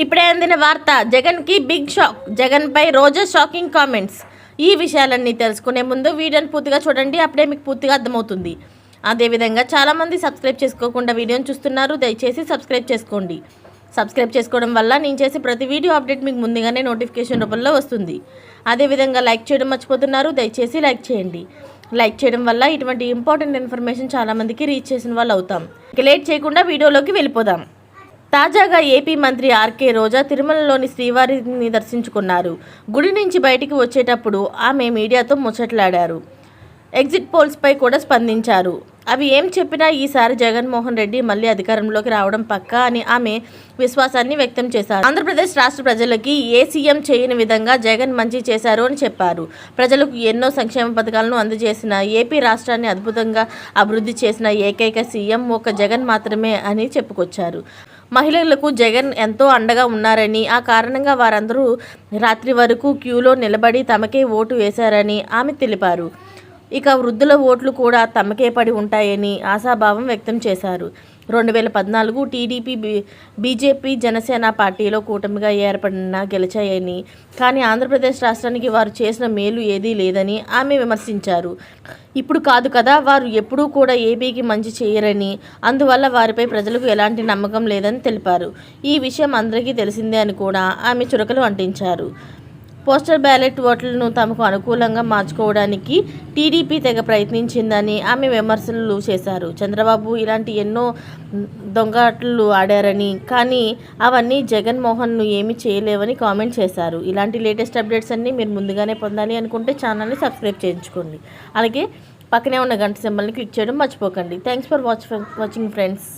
ఇప్పుడే అందిన వార్త, జగన్ కి బిగ్ షాక్. జగన్ పై రోజా షాకింగ్ కామెంట్స్. ఈ విషయాలన్నీ తెలుసుకునే ముందు వీడియోని పూర్తిగా చూడండి, అప్పుడే మీకు పూర్తిగా అర్థమవుతుంది. అదేవిధంగా చాలామంది సబ్స్క్రైబ్ చేసుకోకుండా వీడియోని చూస్తున్నారు, దయచేసి సబ్స్క్రైబ్ చేసుకోండి. సబ్స్క్రైబ్ చేసుకోవడం వల్ల నేను చేసే ప్రతి వీడియో అప్డేట్ మీకు ముందుగానే నోటిఫికేషన్ రూపంలో వస్తుంది. అదేవిధంగా లైక్ చేయడం మర్చిపోతున్నారు, దయచేసి లైక్ చేయండి. లైక్ చేయడం వల్ల ఇటువంటి ఇంపార్టెంట్ ఇన్ఫర్మేషన్ చాలామందికి రీచ్ చేసిన వాళ్ళు అవుతాం. ఇక లేట్ చేయకుండా వీడియోలోకి వెళ్ళిపోదాం. తాజాగా ఏపీ మంత్రి ఆర్కే రోజా తిరుమలలోని శ్రీవారిని దర్శించుకున్నారు. గుడి నుంచి బయటికి వచ్చేటప్పుడు ఆమె మీడియాతో ముచ్చట్లాడారు. ఎగ్జిట్ పోల్స్పై కూడా స్పందించారు. అవి ఏం చెప్పినా ఈసారి జగన్మోహన్ రెడ్డి మళ్ళీ అధికారంలోకి రావడం పక్కా అని ఆమె విశ్వాసాన్ని వ్యక్తం చేశారు. ఆంధ్రప్రదేశ్ రాష్ట్ర ప్రజలకి ఏ సీఎం చేయని విధంగా జగన్ మంచి చేశారు అని చెప్పారు. ప్రజలకు ఎన్నో సంక్షేమ పథకాలను అందజేసిన, ఏపీ రాష్ట్రాన్ని అద్భుతంగా అభివృద్ధి చేసిన ఏకైక సీఎం ఒక జగన్ మాత్రమే అని చెప్పుకొచ్చారు. మహిళలకు జగన్ ఎంతో అండగా ఉన్నారని, ఆ కారణంగా వారందరూ రాత్రి వరకు క్యూలో నిలబడి తమకే ఓటు వేశారని ఆమె తెలిపారు. ఇక వృద్ధుల ఓట్లు కూడా తమకే పడి ఉంటాయని ఆశాభావం వ్యక్తం చేశారు. 2014 టీడీపీ, బీజేపీ, జనసేన పార్టీలో కూటమిగా ఏర్పడిన గెలిచాయని, కానీ ఆంధ్రప్రదేశ్ రాష్ట్రానికి వారు చేసిన మేలు ఏదీ లేదని ఆమె విమర్శించారు. ఇప్పుడు కాదు కదా, వారు ఎప్పుడూ కూడా ఏపీకి మంచి చేయరని, అందువల్ల వారిపై ప్రజలకు ఎలాంటి నమ్మకం లేదని తెలిపారు. ఈ విషయం అందరికీ తెలిసిందే అని కూడా ఆమె చురకలు అంటించారు. పోస్టల్ బ్యాలెట్ ఓట్లను తమకు అనుకూలంగా మార్చుకోవడానికి టీడీపీ తెగ ప్రయత్నించిందని ఆమె విమర్శలు చేశారు. చంద్రబాబు ఇలాంటి ఎన్నో దొంగాట్లు ఆడారని, కానీ అవన్నీ జగన్మోహన్ను ఏమీ చేయలేవని కామెంట్ చేశారు. ఇలాంటి లేటెస్ట్ అప్డేట్స్ అన్నీ మీరు ముందుగానే పొందాలి అనుకుంటే ఛానల్ని సబ్స్క్రైబ్ చేయించుకోండి. అలాగే పక్కనే ఉన్న గంట సింబల్ని క్లిక్ చేయడం మర్చిపోకండి. Thanks for watching friends.